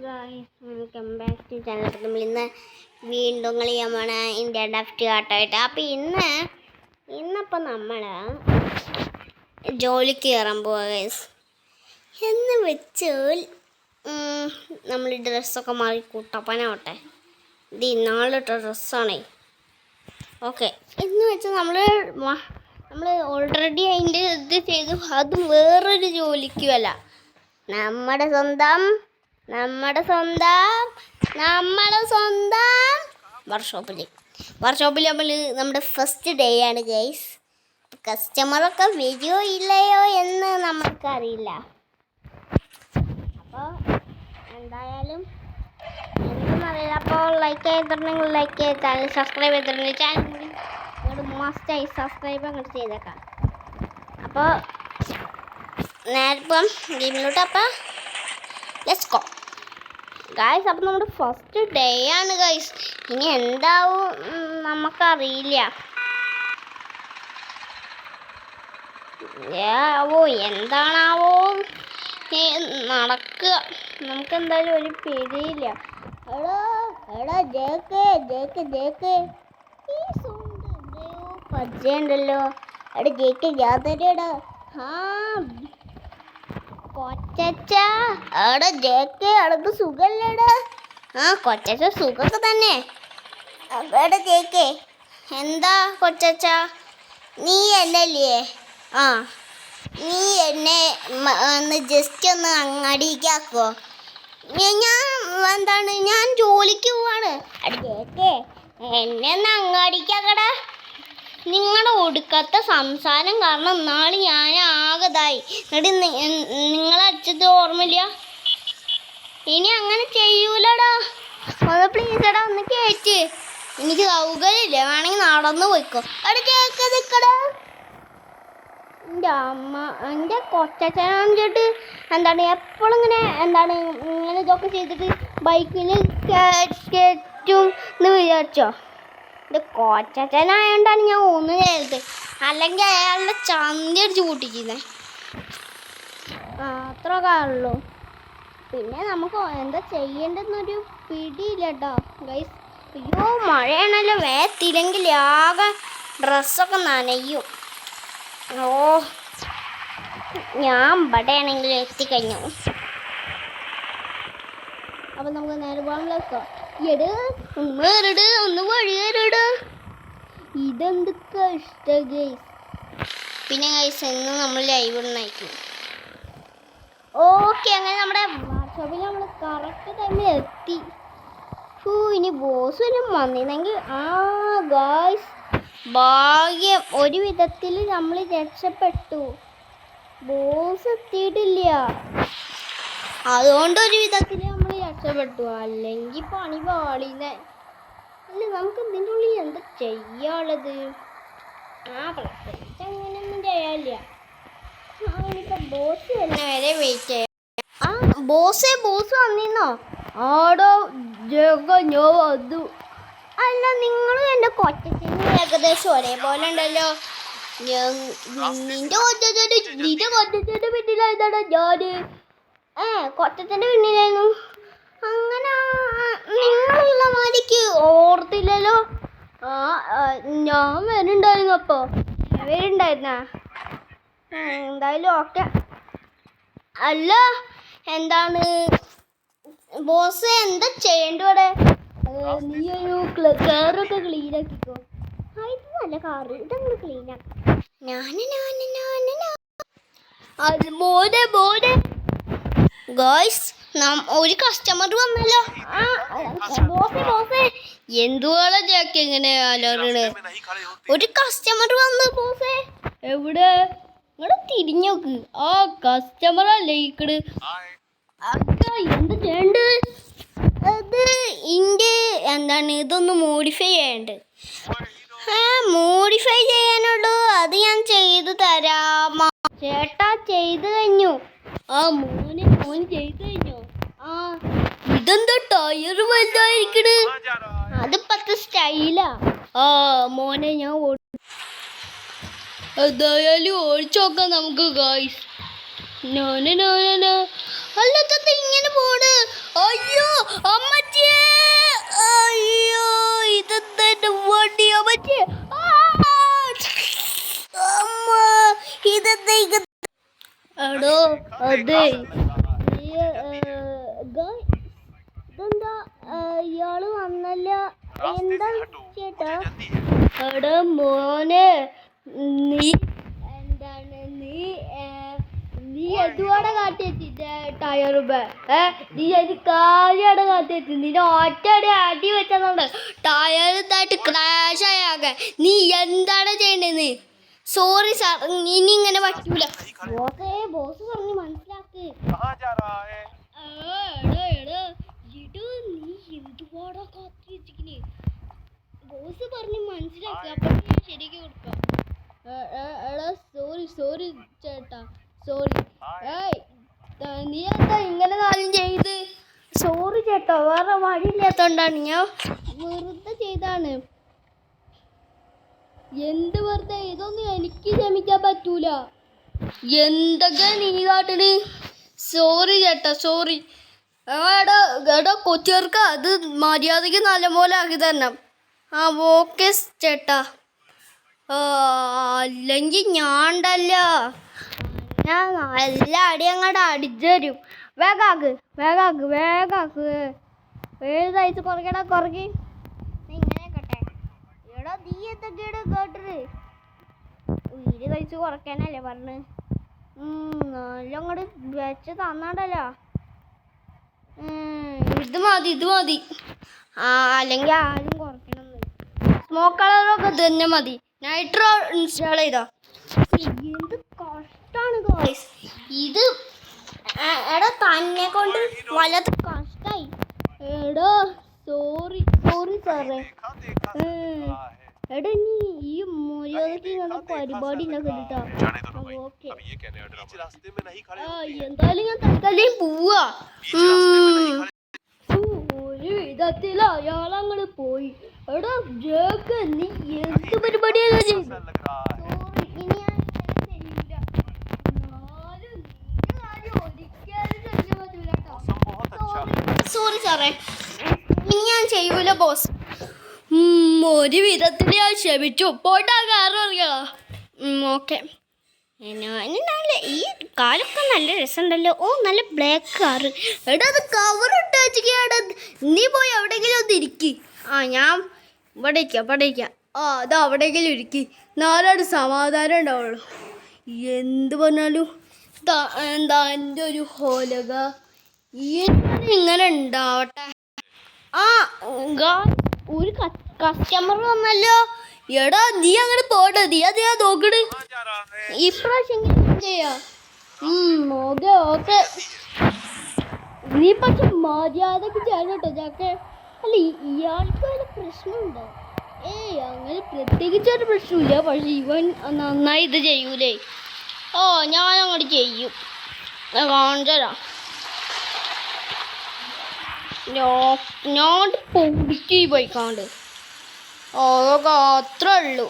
guys, welcome back to channel. നമ്മൾ ഇന്ന് വീണ്ടും കളിയാണ് ഇന്ത്യ ഡഫ്റ്റ് ആട്ടായിട്ട്. അപ്പോൾ ഇന്നിപ്പോൾ നമ്മൾ ജോലിക്ക് കയറാൻ പോവാ ഗൈസ്. എന്ന് വെച്ചാൽ നമ്മൾ ഡ്രസ്സൊക്കെ മാറി കുട്ടപ്പനാവട്ടെ. ഇത് ഇന്നാളിട്ട ഡ്രസ്സാണേ. ഓക്കെ, എന്ന് വെച്ചാൽ നമ്മൾ ഓൾറെഡി അതിൻ്റെ ഇത് ചെയ്തു. അത് വേറൊരു ജോലിക്കുമല്ല, നമ്മുടെ സ്വന്തം വർക്ക്ഷോപ്പിൽ നമ്മൾ നമ്മുടെ ഫസ്റ്റ് ഡേ ആണ് ഗൈസ്. കസ്റ്റമറൊക്കെ വരുമോ ഇല്ലയോ എന്ന് നമുക്കറിയില്ല. അപ്പോൾ എന്തായാലും എനിക്കൊന്നും അറിയില്ല. അപ്പോൾ ലൈക്ക് ചെയ്തിട്ടുണ്ടെങ്കിൽ ലൈക്ക് ചെയ്ത് ചാനൽ സബ്സ്ക്രൈബ് ചെയ്തിട്ടുണ്ടെങ്കിൽ ചാനൽ കൂടി അങ്ങോട്ട് മസ്റ്റായി സബ്സ്ക്രൈബ് അങ്ങോട്ട് ചെയ്തേക്കാം. അപ്പോൾ നേരിപ്പം ഗെയിമിലോട്ട്. അപ്പോൾ ലെറ്റ്സ് ഗോ ഗായ്സ്. അപ്പം നമ്മുടെ ഫസ്റ്റ് ഡേ ആണ് ഗായ്സ്. ഇനി എന്താവും നമുക്കറിയില്ല. എന്താണാവോ നടക്കുക. നമുക്കെന്തായാലും ഒരു പിടിയില്ല. എടാ ജേക്ക് ഈ സൗണ്ട് എവിടെയോ പരിചയമുണ്ടല്ലോ. എടാ ജേക്ക് ഞാൻ തന്നെടാ. കൊച്ചച്ച അവിടെ ജേക്ക് അടക്ക് സുഖല്ലേടാ? കൊച്ചച്ച സുഖമൊക്കെ തന്നെ. അവിടെ ജേക്ക് എന്താ കൊച്ചച്ച നീ എന്നല്ലേ? നീ എന്നെ ഒന്ന് ജസ്റ്റ് ഒന്ന് അങ്ങാടിക്കാക്കോ. ഞാൻ ജോലിക്ക് പോവാണ്. അവിടെ ജേക്ക് എന്നെ ഒന്ന് അങ്ങാടിക്കാക്കടാ. നിങ്ങളുടെ ഒടുക്കത്തെ സംസാരം കാരണം നാളെ ഞാൻ ആകതായി. എന്നിട്ട് നിങ്ങളടിച്ചത് ഓർമ്മയില്ല. ഇനി അങ്ങനെ ചെയ്യൂലടാ. ഒന്ന് പ്ലീസ് എടാ ഒന്ന് കയറ്റ്. എനിക്ക് സൗകര്യമില്ല, വേണമെങ്കിൽ നടന്നു പോയിക്കോ. അവിടെ കേക്ക് നിൽക്കടാ. എൻ്റെ കൊച്ചനാഞ്ചോട്ട് എപ്പോഴും ഇങ്ങനെ ഇതൊക്കെ ചെയ്തിട്ട് ബൈക്കിൽ കയറ്റും എന്ന് വിചാരിച്ചോ? ഇത് കൊച്ചനായോണ്ടാണ് ഞാൻ ഒന്നും ചെയ്തത്. അല്ലെങ്കിൽ അയാളുടെ ചന്തി അടിച്ച് കൂട്ടിക്കുന്നേ. അത്രയൊക്കെ ഉള്ളൂ. പിന്നെ നമുക്ക് എന്താ ചെയ്യേണ്ടതെന്നൊരു പിടിയില്ല കേട്ടോ ഗൈസ്. അയ്യോ മഴയാണല്ലോ. വേത്തില്ലെങ്കിൽ ആകെ ഡ്രസ്സൊക്കെ നനയും. ഞാൻ ഇവിടെയാണെങ്കിൽ എത്തിക്കഴിഞ്ഞു. അപ്പം നമുക്ക് നേരെ പോകാമല്ലോ. ഒന്ന് വഴിയേരട്. ഇതെന്ത് കഷ്ട ഗൈസ്. പിന്നെ ഗൈസ് ഇന്ന് നമ്മൾ ലൈവ് ഇടുന്നതായിരിക്കും. ഓക്കെ, അങ്ങനെ നമ്മുടെ വർക്ക്ഷോപ്പിൽ നമ്മൾ കറക്റ്റ് ടൈമിൽ എത്തി. ഇനി ബോസ് വരും വന്നിരുന്നെങ്കിൽ ഗൈസ് ഭാഗ്യം. ഒരു വിധത്തിൽ നമ്മൾ രക്ഷപ്പെട്ടു. ബോസ് എത്തിയിട്ടില്ല, അതുകൊണ്ടൊരു വിധത്തിൽ നമ്മൾ രക്ഷപ്പെട്ടു. അല്ലെങ്കിൽ പണി പാളിന്നെ. അല്ല, നമുക്ക് ഇതിൻ്റെ ഉള്ളിൽ എന്താ ചെയ്യാനുള്ളത്? പ്രത്യേകിച്ച് അങ്ങനെയൊന്നും ചെയ്യാനില്ല. ഇനിയിപ്പോൾ ബോസ് വരുന്ന വരെ വെയിറ്റ് ചെയ്യാം. ബോസ് വന്നിരുന്നോ? ആടോ ജഗ ഞോ വന്നു. അല്ല, നിങ്ങളും എൻ്റെ കൊച്ചച്ഛനും ഏകദേശം ഒരേപോലെ ഉണ്ടല്ലോ. നിന്റെ കൊച്ചച്ഛൻ്റെ പിന്നിലായതാണോ ഞാൻ? കൊച്ചച്ഛൻ്റെ പിന്നിലായിരുന്നു. അങ്ങനെ നിങ്ങളുള്ള മാതിരിക്ക് ഓർത്തില്ലല്ലോ. ഞാൻ വരുന്നുണ്ടായിരുന്നു. അപ്പോൾ വരുന്നുണ്ടായിരുന്ന എന്തായാലും ഓക്കെ. അല്ല, എന്താണ് ബോസ് എന്താ ചെയ്യേണ്ടവിടെ? നീ ഒരു കാറൊക്കെ ക്ലീൻ ആക്കിക്കോ. ഇത് നല്ല കാറ്, ഇതങ്ങ് ക്ലീൻ ആക്കാം. മോനെ ഗായ്സ്, ഒരു കസ്റ്റമർ വന്നല്ലോ. ബോസേ എന്തുവാളാ ജാക്ക് എങ്ങനെ അലറണ്? ഒരു കസ്റ്റമർ വന്നു ബോസേ. എവിടെ? ഇങ്ങോട്ട് തിരിഞ്ഞോക്ക്. കസ്റ്റമർ അല്ലേ ഇക്കട്. എന്ത് ചെയ്യണ്ട്? അത് ഇതൊന്ന് മോഡിഫൈ ചെയ്യണ്ട്. മോഡിഫൈ ചെയ്യാനുള്ളൂ. അത് ഞാൻ ചെയ്തു തരാം ചേട്ടാ. ചെയ്തു കഴിഞ്ഞു. മോൻ ചെയ്തു കഴിഞ്ഞു. ഇതെന്താ ടയർ വലുതായിരിക്കണ്? അത് 10 സ്റ്റൈലാ. മോനെ ഞാൻ എന്തായാലും ഓടിച്ചു നോക്കാം നമുക്ക് ഗായ്സ്. അല്ലാത്ത ഇങ്ങനെ പോണ്. അയ്യോ ഇതെന്താ ഇയാള് വന്നല്ല? എന്താ ചേട്ടാ? എടാ മോനെ, നീ എന്താണ് നീ എന്തുവാടെ കാട്ടിയെത്തി ടയറുമ്പോ? നീ അതിന് കാര്യമാണ് കാട്ടിയെത്തി. നിന്നെ ഒറ്റടി അടി വെച്ചതുകൊണ്ട് ടയർ ഇതായിട്ട് ക്രാഷ് ആയാകെ. നീ എന്താണ് ചെയ്യണ്ടേന്ന്? സോറി സാർ, ഇനി ഇങ്ങനെ പറ്റൂല. ബോസ് പറഞ്ഞ് മനസ്സിലാക്ക്. നീ എന്തുപാടാ കാത്തി വെച്ചിരിക്കണേ? ബോസ് പറഞ്ഞ് മനസ്സിലാക്കുക. അപ്പൊ ഞാൻ ശരിക്ക് കൊടുക്കാം. എടാ സോറി ചേട്ടാ, സോറി. നീ എന്താ ഇങ്ങനെ കാര്യം ചെയ്ത്? സോറി ചേട്ടാ, വേറെ വഴിയില്ലാത്തോണ്ടാണ്, ഞാൻ വെറുതെ ചെയ്താണ്. എന്ത് വെറുതെ? ഇതൊന്നും എനിക്ക് ക്ഷമിക്കാൻ പറ്റൂല. എന്തൊക്കെ നീ കാട്ടണ്? സോറി ചേട്ടാ, സോറി. എടാ കൊച്ചേർക്ക് അത് മര്യാദയ്ക്ക് നല്ലപോലെ ആക്കി തരണം. ഓക്കെ ചേട്ടാ. അല്ലെങ്കിൽ ഞാണ്ടല്ല, ഞാൻ നല്ല അടി അങ്ങോട്ട് അടിച്ചു തരും. വേഗാക്ക്. ഏഴ് സൈസ് കുറയ്ക്ക്. ഇങ്ങനെ കേട്ടെ. എടാ നീ എന്തൊക്കെയാണ് കേട്ടത്? 7 സൈസ് കുറയ്ക്കാനല്ലേ പറഞ്ഞ്? നല്ല അങ്ങോട്ട് വെച്ച് തന്നാണ്ടല്ലോ. ഇത് മതി. അല്ലെങ്കിൽ ആരും കുറയ്ക്കണം. സ്മോക്ക് കളറൊക്കെ തന്നെ മതി. നൈട്രോ ഇൻസ്റ്റാൾ ചെയ്താ. എന്ത് കഷ്ടാണ് ഗോയ്സ് ഇത്. എടാ തന്നെ കൊണ്ട് വല്ലാത്ത കഷ്ടായി. എടാ സോറി സാറേ. എടാ നീ ഈ മര്യാദക്ക് ഇങ്ങനെ പരിപാടി ഉണ്ടാക്കരുതാ. ഓക്കെ, എന്തായാലും ഞാൻ തൽക്കാലം പോവാ. ഒരു വിധത്തിൽ അയാളങ്ങോട്ട് പോയി. എടാ ജേക്ക്, നീ എന്ത് പരിപാടിയാണ് ചെയ്തത്? ഇനി ഞാൻ ചെയ്യൂല. സോറി സാറേ, ഇനി ഞാൻ ചെയ്യൂല ബോസ്. ഒരു വിധത്തിൽ ഞാൻ ക്ഷമിച്ചു. പോട്ടാ, കാറ് അറിയാ. ഓക്കെ. നല്ല ഈ കാറൊക്കെ നല്ല രസമുണ്ടല്ലോ. നല്ല ബ്ലാക്ക് കാറ്. എടാ അത് കവർ ഇട്ട് വെച്ചിട്ട് നീ പോയി എവിടെയെങ്കിലും ഒന്ന് ഇരിക്കി. ഞാൻ ഇവിടെ ഇരിക്കാം. അത് അവിടെയെങ്കിലും ഇരിക്കി. നാലോട് സമാധാനം ഉണ്ടാവുള്ളൂ. എന്ത് പറഞ്ഞാലും എന്താ എൻ്റെ ഒരു ഹോലക ഇങ്ങനെ ഉണ്ടാവട്ടെ. ഒരു കസ്റ്റമർ വന്നല്ലോ. എടാ നീ അങ്ങനെ പോട്ടെ. നീ അതെയാ നോക്കണ്. ഇപ്രാവശ്യം ചെയ്യാ. ഓക്കെ. നീ പക്ഷെ മര്യാദക്ക് ചെയ്യണം കേട്ടോ ജാക്കെ. അല്ല, ഇയാൾക്ക് വല്ല പ്രശ്നമുണ്ടോ? അങ്ങനെ പ്രത്യേകിച്ചൊരു പ്രശ്നമില്ല. പക്ഷെ ഇവൻ നന്നായി ഇത് ചെയ്യൂലേ. ഞാൻ അങ്ങോട്ട് ചെയ്യും. കാണിച്ചരാ. ഞാൻ പൊടിക്ക് പോയിക്കാണ്ട്. അതൊക്കെ അത്രേ ഉള്ളൂ.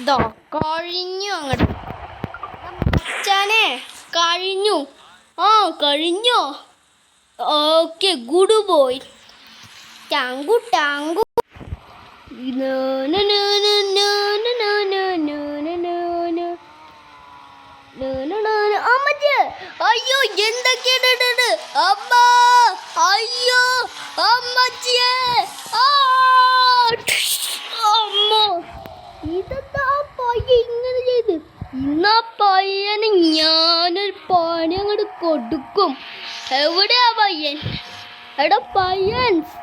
ഇതാ കഴിഞ്ഞു. അങ്ങോട്ട് അച്ഛനെ കഴിഞ്ഞു. കഴിഞ്ഞോ? Okay, good boy. ടാങ്കു അയ്യോ എന്തൊക്കെയാണ് അമ്മ? അയ്യോ അമ്മച്ചിയെ. അമ്മ, ഇതെന്താ പയ്യ ഇങ്ങനെ ചെയ്ത്? ഇന്നാ പയ്യന് ഞാനൊരു പണി അങ്ങോട്ട് കൊടുക്കും. എവിടെയാ പയ്യൻ? എടാ പയ്യൻസ്,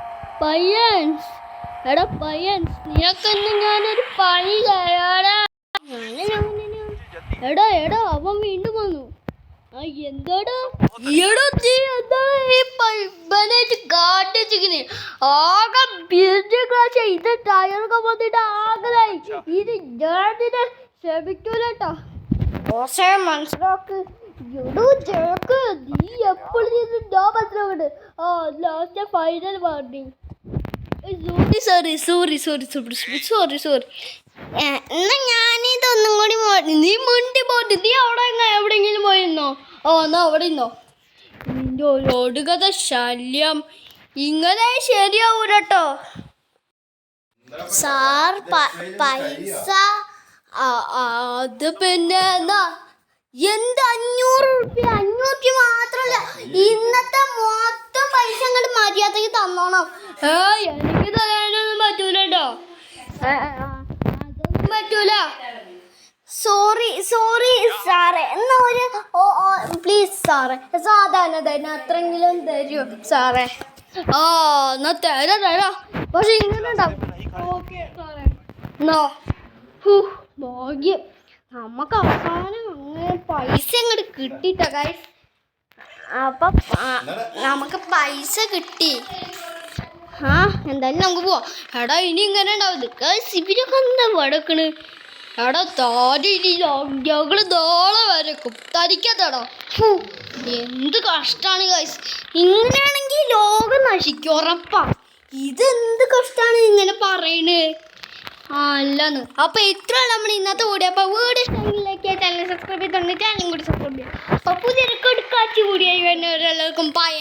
നിനക്കൊന്ന് ഞാനൊരു പണി തരാടാ. എടാ അവൻ വീണ്ടും വന്നു. എന്താടാ? ആകെ ഇത് ടയറൊക്കെ വന്നിട്ട് ആകലായി. ഇത് ഞാനിനെ ക്ഷമിക്കൂലട്ടോ. മനസ്സിലാക്ക്. നീ എപ്പോഴും മനസ്സിലാക്കണ്ട്. Last final warning. സോറി. എന്നാ ഞാനിതൊന്നും കൂടി നീ മുണ്ടി പോട്ട്. നീ അവിടെ എവിടെയെങ്കിലും പോയിരുന്നോ? എന്നാ അവിടെ ഇരുന്നോ. നിന്റെ ഒരു ഒടുക്കത്തെ ശല്യം. ഇങ്ങനെ ശരിയാവൂലട്ടോ. സാർ പൈസ അത് പിന്നെ എന്ത് 500 റുപ്യ 500 മാത്രല്ല ഇന്നത്തെ മൊത്തം പൈസ അങ്ങോട്ട് മര്യാദക്ക് തന്നോണം. എനിക്ക് തരാനൊന്നും പറ്റൂല കേട്ടോ, അതൊന്നും പറ്റൂല. സോറി സാറേ, എന്നാ ഒരു പ്ലീസ് സാറേ, സാധാരണ തന്നെ അത്രയെങ്കിലും തരൂ സാറേ. എന്നാ തരാ, പക്ഷെ ഇങ്ങനെ ഉണ്ടാവും. ഓക്കെ സാറേ, എന്നോ ഭാഗ്യം നമുക്ക് അവസാനം അങ്ങനെ പൈസ അങ്ങോട്ട് കിട്ടിട്ടോ ഗൈസ്. അപ്പം നമുക്ക് പൈസ കിട്ടി. എന്തായാലും നമുക്ക് പോവാം. എടാ ഇനി ഇങ്ങനെ ഉണ്ടാവും ഗൈസ്. ഇവരൊക്കെ എന്താ വടക്കണ്? എടാ ഞങ്ങള് നാളെ വരക്കും തരിക്കത്തടാ. എന്ത് കഷ്ടാണ് ഗൈസ്, ഇങ്ങനെയാണെങ്കിൽ ലോകം നശിക്കും ഉറപ്പാ. ഇതെന്ത് കഷ്ടാണ് ഇങ്ങനെ പറയണ്. അല്ലെന്ന്. അപ്പൊ ഇത്രയാണ് നമ്മൾ ഇന്നത്തെ വീഡിയോ. അപ്പൊ വീഡിയോ ഇഷ്ടമെങ്കിലേക്ക് ചാനൽ സബ്സ്ക്രൈബ് ചെയ്തോണ്ട് ചാനലും കൂടി സപ്പോർട്ട് ചെയ്യാം. അപ്പൊ പുതിയൊരു കൊടുക്കാച്ചി കൂടിയായി വരുന്നവരെല്ലാവർക്കും പായ.